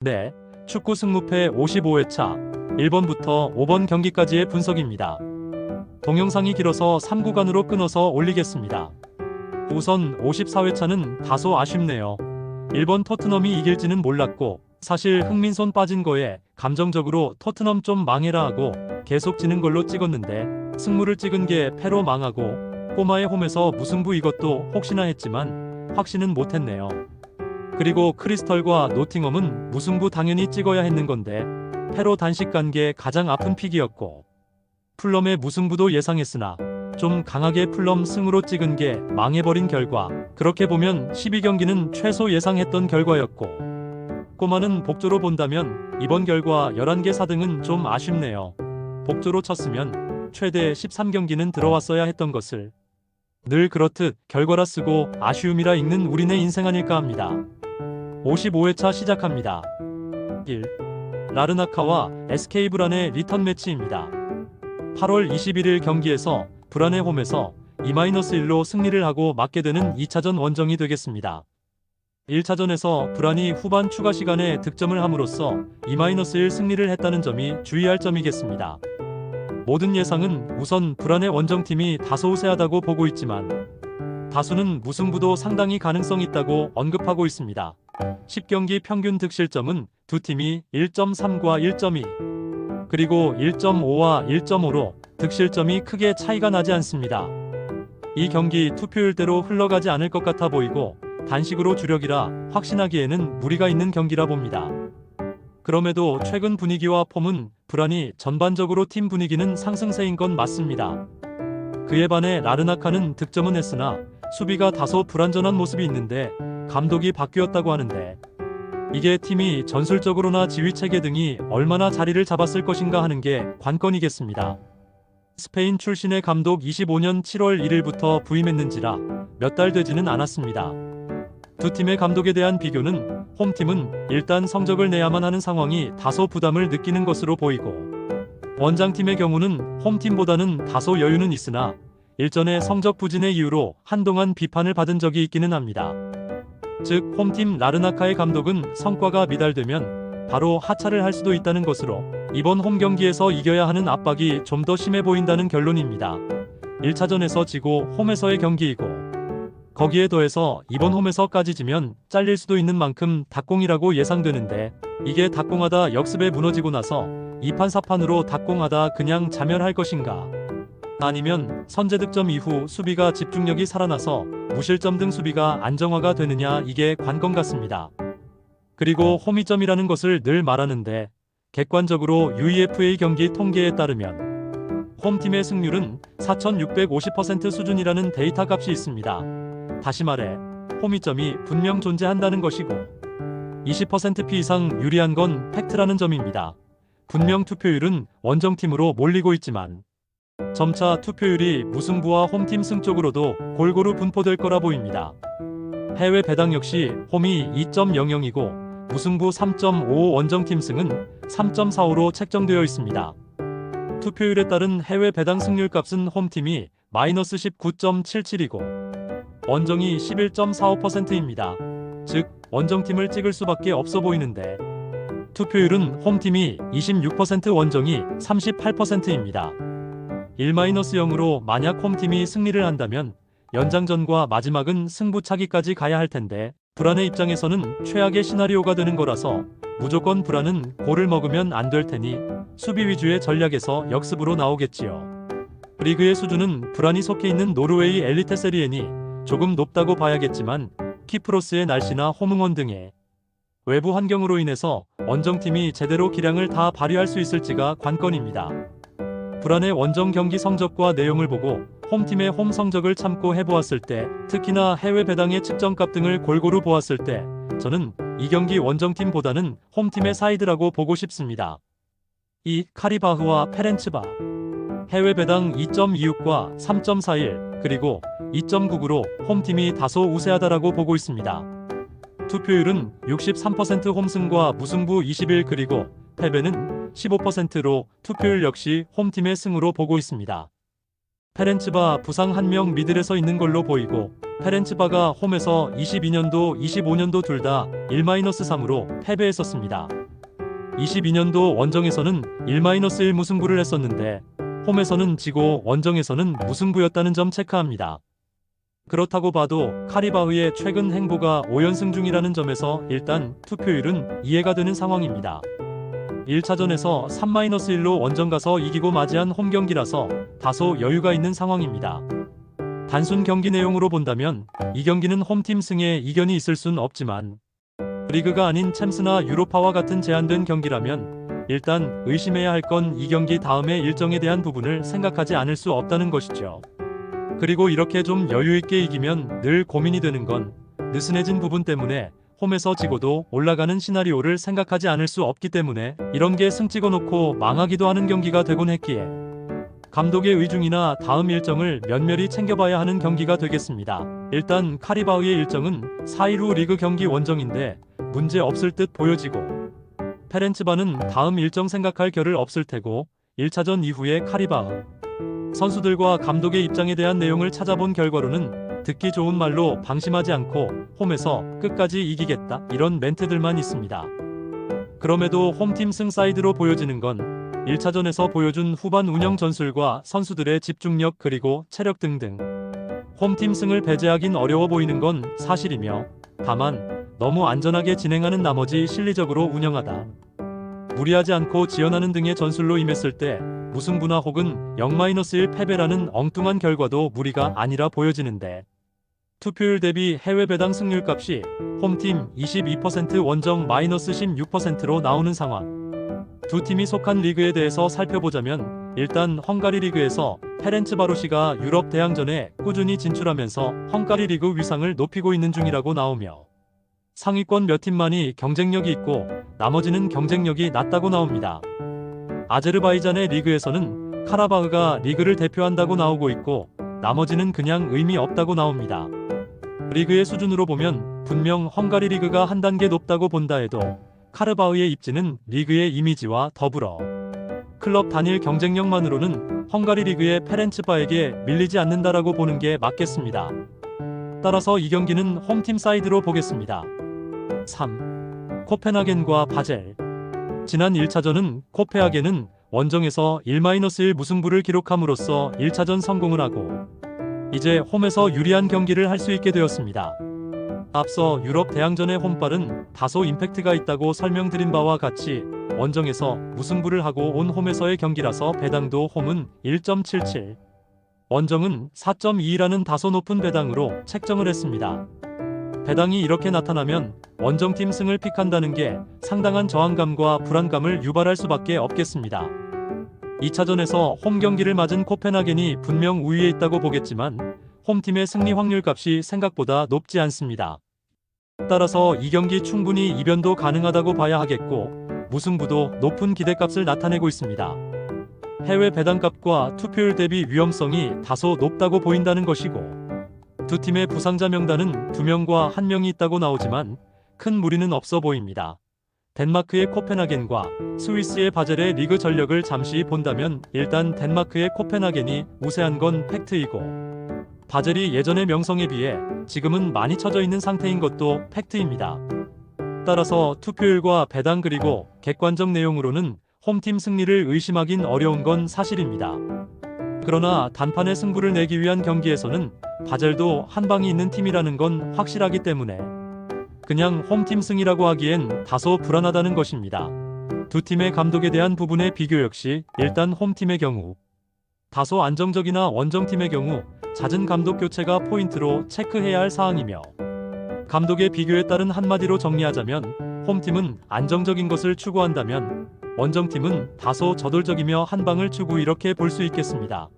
네, 축구 승무패 55회차 1번부터 5번 경기까지의 분석입니다. 동영상이 길어서 3구간으로 끊어서 올리겠습니다. 우선 54회차는 다소 아쉽네요. 1번 토트넘이 이길지는 몰랐고 사실 흥민손 빠진 거에 감정적으로 토트넘 좀 망해라 하고 계속 지는 걸로 찍었는데 승무를 찍은 게 패로 망하고 꼬마의 홈에서 무승부 이것도 혹시나 했지만 확신은 못했네요. 그리고 크리스털과 노팅엄은 무승부 당연히 찍어야 했는 건데 패로 단식 간 게 가장 아픈 픽이었고 풀럼의 무승부도 예상했으나 좀 강하게 풀럼 승으로 찍은 게 망해버린 결과, 그렇게 보면 12경기는 최소 예상했던 결과였고 꼬마는 복조로 본다면 이번 결과 11개 4등은 좀 아쉽네요. 복조로 쳤으면 최대 13경기는 들어왔어야 했던 것을 늘 그렇듯 결과라 쓰고 아쉬움이라 읽는 우리네 인생 아닐까 합니다. 55회차 시작합니다. 1. 라르나카와 SK 브란의 리턴 매치입니다. 8월 21일 경기에서 브란의 홈에서 2-1로 승리를 하고 맞게 되는 2차전 원정이 되겠습니다. 1차전에서 브란이 후반 추가 시간에 득점을 함으로써 2-1 승리를 했다는 점이 주의할 점이겠습니다. 모든 예상은 우선 브란의 원정팀이 다소 우세하다고 보고 있지만 다수는 무승부도 상당히 가능성 있다고 언급하고 있습니다. 10경기 평균 득실점은 두 팀이 1.3과 1.2 그리고 1.5와 1.5로 득실점이 크게 차이가 나지 않습니다. 이 경기 투표율대로 흘러가지 않을 것 같아 보이고 단식으로 주력이라 확신하기에는 무리가 있는 경기라 봅니다. 그럼에도 최근 분위기와 폼은 브란이 전반적으로 팀 분위기는 상승세인 건 맞습니다. 그에 반해 라르나카는 득점은 했으나 수비가 다소 불안전한 모습이 있는데 감독이 바뀌었다고 하는데 이게 팀이 전술적으로나 지휘체계 등이 얼마나 자리를 잡았을 것인가 하는 게 관건이겠습니다. 스페인 출신의 감독 25년 7월 1일부터 부임했는지라 몇 달 되지는 않았습니다. 두 팀의 감독에 대한 비교는 홈팀은 일단 성적을 내야만 하는 상황이 다소 부담을 느끼는 것으로 보이고 원장팀의 경우는 홈팀보다는 다소 여유는 있으나 일전에 성적 부진의 이유로 한동안 비판을 받은 적이 있기는 합니다. 즉 홈팀 라르나카의 감독은 성과가 미달되면 바로 하차를 할 수도 있다는 것으로 이번 홈 경기에서 이겨야 하는 압박이 좀 더 심해 보인다는 결론입니다. 1차전에서 지고 홈에서의 경기이고 거기에 더해서 이번 홈에서까지 지면 잘릴 수도 있는 만큼 닭공이라고 예상되는데 이게 닭공하다 역습에 무너지고 나서 2판 4판으로 닭공하다 그냥 자멸할 것인가, 아니면 선제 득점 이후 수비가 집중력이 살아나서 무실점 등 수비가 안정화가 되느냐, 이게 관건 같습니다. 그리고 홈이점이라는 것을 늘 말하는데 객관적으로 UEFA 경기 통계에 따르면 홈팀의 승률은 4650% 수준이라는 데이터 값이 있습니다. 다시 말해 홈이점이 분명 존재한다는 것이고 20%피 이상 유리한 건 팩트라는 점입니다. 분명 투표율은 원정팀으로 몰리고 있지만 점차 투표율이 무승부와 홈팀 승 쪽으로도 골고루 분포될 거라 보입니다. 해외 배당 역시 홈이 2.00이고 무승부 3.55, 원정팀 승은 3.45로 책정되어 있습니다. 투표율에 따른 해외 배당 승률 값은 홈팀이 마이너스 19.77이고 원정이 11.45%입니다. 즉 원정팀을 찍을 수밖에 없어 보이는데 투표율은 홈팀이 26%, 원정이 38%입니다. 1-0으로 만약 홈팀이 승리를 한다면 연장전과 마지막은 승부차기까지 가야 할 텐데 브란의 입장에서는 최악의 시나리오가 되는 거라서 무조건 브란은 골을 먹으면 안 될 테니 수비 위주의 전략에서 역습으로 나오겠지요. 리그의 수준은 브란이 속해 있는 노르웨이 엘리트 세리에니 조금 높다고 봐야겠지만 키프로스의 날씨나 홈응원 등의 외부 환경으로 인해서 원정팀이 제대로 기량을 다 발휘할 수 있을지가 관건입니다. 브란의 원정 경기 성적과 내용을 보고 홈팀의 홈 성적을 참고 해보았을 때, 특히나 해외 배당의 측정값 등을 골고루 보았을 때 저는 이 경기 원정팀보다는 홈팀의 사이드라고 보고 싶습니다. 2. 카리바흐와 페렌츠바. 해외 배당 2.26과 3.41 그리고 2.99로 홈팀이 다소 우세하다라고 보고 있습니다. 투표율은 63% 홈승과 무승부 21 그리고 패배는 15%로 투표율 역시 홈팀의 승으로 보고 있습니다. 페렌츠바 부상 1명 미들에 서 있는 걸로 보이고 페렌츠바가 홈에서 22년도, 25년도 둘 다 1-3으로 패배했었습니다. 22년도 원정에서는 1-1 무승부를 했었는데 홈에서는 지고 원정에서는 무승부였다는 점 체크합니다. 그렇다고 봐도 카리바흐의 최근 행보가 5연승 중이라는 점에서 일단 투표율은 이해가 되는 상황입니다. 1차전에서 3-1로 원정 가서 이기고 맞이한 홈 경기라서 다소 여유가 있는 상황입니다. 단순 경기 내용으로 본다면 이 경기는 홈팀 승에 이견이 있을 순 없지만 리그가 아닌 챔스나 유로파와 같은 제한된 경기라면 일단 의심해야 할 건 이 경기 다음의 일정에 대한 부분을 생각하지 않을 수 없다는 것이죠. 그리고 이렇게 좀 여유있게 이기면 늘 고민이 되는 건 느슨해진 부분 때문에 홈에서 지고도 올라가는 시나리오를 생각하지 않을 수 없기 때문에 이런 게 승 찍어놓고 망하기도 하는 경기가 되곤 했기에 감독의 의중이나 다음 일정을 면밀히 챙겨봐야 하는 경기가 되겠습니다. 일단 카리바흐의 일정은 4일 후 리그 경기 원정인데 문제 없을 듯 보여지고 페렌츠바는 다음 일정 생각할 겨를 없을 테고 1차전 이후에 카리바흐 선수들과 감독의 입장에 대한 내용을 찾아본 결과로는 듣기 좋은 말로 방심하지 않고 홈에서 끝까지 이기겠다 이런 멘트들만 있습니다. 그럼에도 홈팀 승 사이드로 보여지는 건 1차전에서 보여준 후반 운영 전술과 선수들의 집중력 그리고 체력 등등 홈팀 승을 배제하긴 어려워 보이는 건 사실이며 다만 너무 안전하게 진행하는 나머지 실리적으로 운영하다 무리하지 않고 지연하는 등의 전술로 임했을 때 무승부나 혹은 0-1 패배라는 엉뚱한 결과도 무리가 아니라 보여지는데 투표율 대비 해외 배당 승률 값이 홈팀 22% 원정 -16%로 나오는 상황. 두 팀이 속한 리그에 대해서 살펴보자면 일단 헝가리 리그에서 페렌츠바로시가 유럽 대항전에 꾸준히 진출하면서 헝가리 리그 위상을 높이고 있는 중이라고 나오며 상위권 몇 팀만이 경쟁력이 있고 나머지는 경쟁력이 낮다고 나옵니다. 아제르바이잔의 리그에서는 카라바흐가 리그를 대표한다고 나오고 있고 나머지는 그냥 의미 없다고 나옵니다. 리그의 수준으로 보면 분명 헝가리 리그가 한 단계 높다고 본다 해도 카르바흐의 입지는 리그의 이미지와 더불어 클럽 단일 경쟁력만으로는 헝가리 리그의 페렌츠바에게 밀리지 않는다라고 보는 게 맞겠습니다. 따라서 이 경기는 홈팀 사이드로 보겠습니다. 3. 코펜하겐과 바젤. 지난 1차전은 코페하겐은 원정에서 1-1 무승부를 기록함으로써 1차전 성공을 하고 이제 홈에서 유리한 경기를 할 수 있게 되었습니다. 앞서 유럽 대항전의 홈발은 다소 임팩트가 있다고 설명드린 바와 같이 원정에서 무승부를 하고 온 홈에서의 경기라서 배당도 홈은 1.77, 원정은 4.22라는 다소 높은 배당으로 책정을 했습니다. 배당이 이렇게 나타나면 원정팀 승을 픽한다는 게 상당한 저항감과 불안감을 유발할 수밖에 없겠습니다. 2차전에서 홈 경기를 맞은 코펜하겐이 분명 우위에 있다고 보겠지만 홈팀의 승리 확률 값이 생각보다 높지 않습니다. 따라서 이 경기 충분히 이변도 가능하다고 봐야 하겠고 무승부도 높은 기대값을 나타내고 있습니다. 해외 배당값과 투표율 대비 위험성이 다소 높다고 보인다는 것이고 두 팀의 부상자 명단은 2명과 1명이 있다고 나오지만 큰 무리는 없어 보입니다. 덴마크의 코펜하겐과 스위스의 바젤의 리그 전력을 잠시 본다면 일단 덴마크의 코펜하겐이 우세한 건 팩트이고 바젤이 예전의 명성에 비해 지금은 많이 처져 있는 상태인 것도 팩트입니다. 따라서 투표율과 배당 그리고 객관적 내용으로는 홈팀 승리를 의심하긴 어려운 건 사실입니다. 그러나 단판의 승부를 내기 위한 경기에서는 바젤도 한방이 있는 팀이라는 건 확실하기 때문에 그냥 홈팀 승이라고 하기엔 다소 불안하다는 것입니다. 두 팀의 감독에 대한 부분의 비교 역시 일단 홈팀의 경우 다소 안정적이나 원정팀의 경우 잦은 감독 교체가 포인트로 체크해야 할 사항이며 감독의 비교에 따른 한마디로 정리하자면 홈팀은 안정적인 것을 추구한다면 원정팀은 다소 저돌적이며 한방을 추구 이렇게 볼 수 있겠습니다.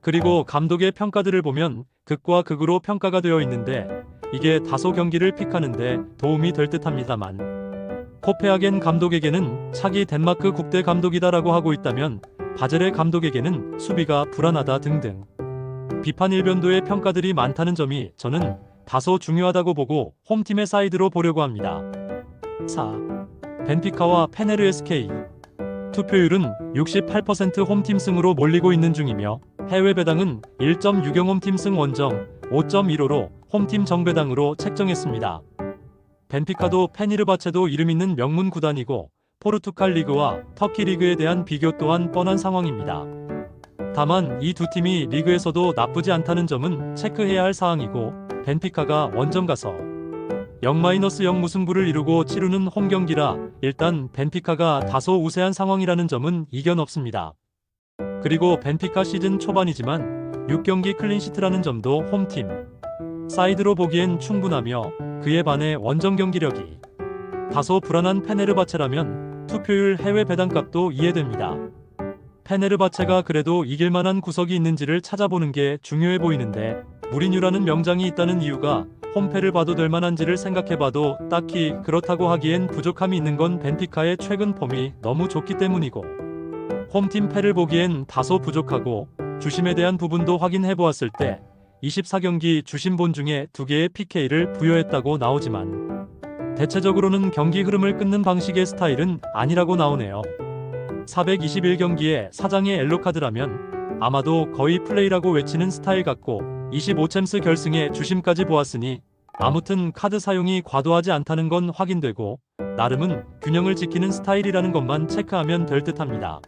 그리고 감독의 평가들을 보면 극과 극으로 평가가 되어 있는데 이게 다소 경기를 픽하는데 도움이 될 듯합니다만 코페하겐 감독에게는 차기 덴마크 국대 감독이다라고 하고 있다면 바젤의 감독에게는 수비가 불안하다 등등 비판 일변도의 평가들이 많다는 점이 저는 다소 중요하다고 보고 홈팀의 사이드로 보려고 합니다. 4. 벤피카와 페네르-SK. 투표율은 68% 홈팀 승으로 몰리고 있는 중이며 해외 배당은 1.60 홈팀 승 원정 5.15로 홈팀 정배당으로 책정했습니다. 벤피카도 페네르바체도 이름 있는 명문 구단이고 포르투갈 리그와 터키 리그에 대한 비교 또한 뻔한 상황입니다. 다만 이 두 팀이 리그에서도 나쁘지 않다는 점은 체크해야 할 사항이고, 벤피카가 원정 가서 0-0 무승부를 이루고 치르는 홈경기라 일단 벤피카가 다소 우세한 상황이라는 점은 이견 없습니다. 그리고 벤피카 시즌 초반이지만 6경기 클린시트라는 점도 홈팀 사이드로 보기엔 충분하며, 그에 반해 원정 경기력이 다소 불안한 페네르바체라면 투표율 해외 배당값도 이해됩니다. 페네르바체가 그래도 이길만한 구석이 있는지를 찾아보는 게 중요해 보이는데, 무리뉴라는 명장이 있다는 이유가 홈패를 봐도 될 만한지를 생각해봐도 딱히 그렇다고 하기엔 부족함이 있는 건 벤피카의 최근 폼이 너무 좋기 때문이고, 홈팀 패를 보기엔 다소 부족하고, 주심에 대한 부분도 확인해보았을 때 24경기 주심본 중에 2개의 PK를 부여했다고 나오지만 대체적으로는 경기 흐름을 끊는 방식의 스타일은 아니라고 나오네요. 421경기에 4장의 옐로카드라면 아마도 거의 플레이라고 외치는 스타일 같고, 25챔스 결승에 주심까지 보았으니 아무튼 카드 사용이 과도하지 않다는 건 확인되고, 나름은 균형을 지키는 스타일이라는 것만 체크하면 될 듯합니다.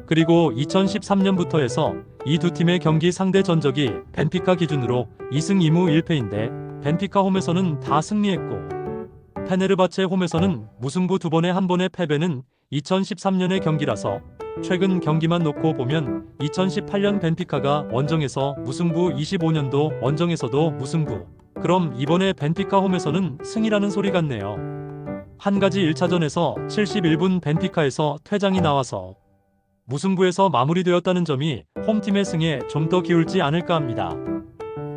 그리고 2013년부터 해서 이 두 팀의 경기 상대 전적이 벤피카 기준으로 2승 2무 1패인데, 벤피카 홈에서는 다 승리했고 페네르바체 홈에서는 무승부 2번에 1번의 패배는 2013년의 경기라서 최근 경기만 놓고 보면 2018년 벤피카가 원정에서 무승부, 25년도 원정에서도 무승부. 그럼 이번에 벤피카 홈에서는 승이라는 소리 같네요. 한 가지 1차전에서 71분 벤피카에서 퇴장이 나와서 무승부에서 마무리되었다는 점이 홈팀의 승에 좀 더 기울지 않을까 합니다.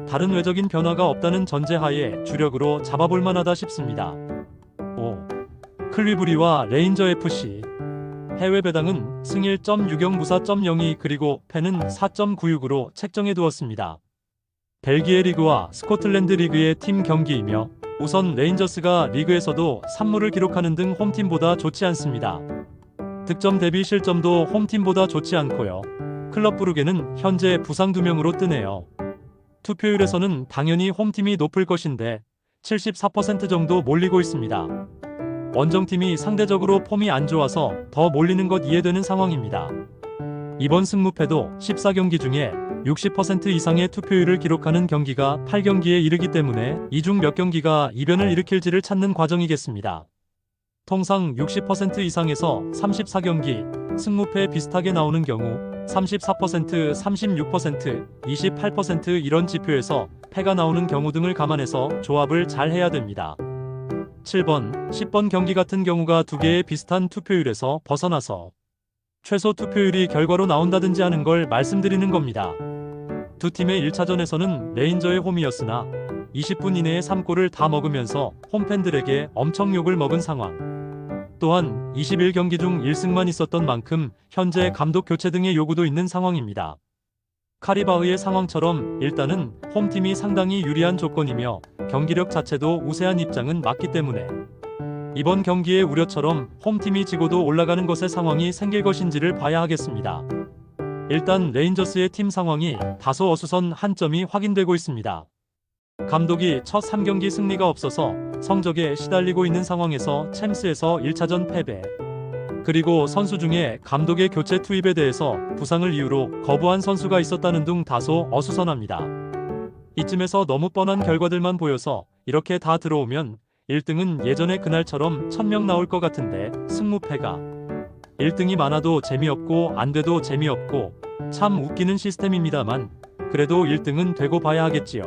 다른 외적인 변화가 없다는 전제하에 주력으로 잡아볼 만하다 싶습니다. 5. 클리브리와 레인저 FC. 해외 배당은 승 1.60 무 4.02 그리고 패는 4.96으로 책정해 두었습니다. 벨기에 리그와 스코틀랜드 리그의 팀 경기이며, 우선 레인저스가 리그에서도 3무를 기록하는 등 홈팀보다 좋지 않습니다. 득점 대비 실점도 홈팀보다 좋지 않고요. 클럽 브루게는 현재 부상 2명으로 뜨네요. 투표율에서는 당연히 홈팀이 높을 것인데 74% 정도 몰리고 있습니다. 원정팀이 상대적으로 폼이 안 좋아서 더 몰리는 것 이해되는 상황입니다. 이번 승무패도 14경기 중에 60% 이상의 투표율을 기록하는 경기가 8경기에 이르기 때문에 이 중 몇 경기가 이변을 일으킬지를 찾는 과정이겠습니다. 통상 60% 이상에서 34경기, 승무패 비슷하게 나오는 경우 34%, 36%, 28% 이런 지표에서 패가 나오는 경우 등을 감안해서 조합을 잘 해야 됩니다. 7번, 10번 경기 같은 경우가 2개의 비슷한 투표율에서 벗어나서 최소 투표율이 결과로 나온다든지 하는 걸 말씀드리는 겁니다. 두 팀의 1차전에서는 레인저의 홈이었으나 20분 이내에 3골을 다 먹으면서 홈팬들에게 엄청 욕을 먹은 상황. 또한 21경기 중 1승만 있었던 만큼 현재 감독 교체 등의 요구도 있는 상황입니다. 카리바흐의 상황처럼 일단은 홈팀이 상당히 유리한 조건이며 경기력 자체도 우세한 입장은 맞기 때문에 이번 경기의 우려처럼 홈팀이 지고도 올라가는 것의 상황이 생길 것인지를 봐야 하겠습니다. 일단 레인저스의 팀 상황이 다소 어수선 한 점이 확인되고 있습니다. 감독이 첫 3경기 승리가 없어서 성적에 시달리고 있는 상황에서 챔스에서 1차전 패배, 그리고 선수 중에 감독의 교체 투입에 대해서 부상을 이유로 거부한 선수가 있었다는 등 다소 어수선합니다. 이쯤에서 너무 뻔한 결과들만 보여서 이렇게 다 들어오면 1등은 예전의 그날처럼 1000명 나올 것 같은데, 승무패가 1등이 많아도 재미없고 안 돼도 재미없고 참 웃기는 시스템입니다만 그래도 1등은 되고 봐야 하겠지요.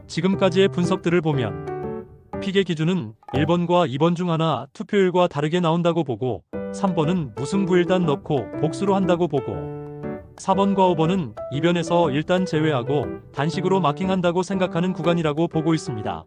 지금까지의 분석들을 보면 픽의 기준은 1번과 2번 중 하나 투표율과 다르게 나온다고 보고, 3번은 무승부 일단 넣고 복수로 한다고 보고, 4번과 5번은 이변에서 일단 제외하고 단식으로 마킹한다고 생각하는 구간이라고 보고 있습니다.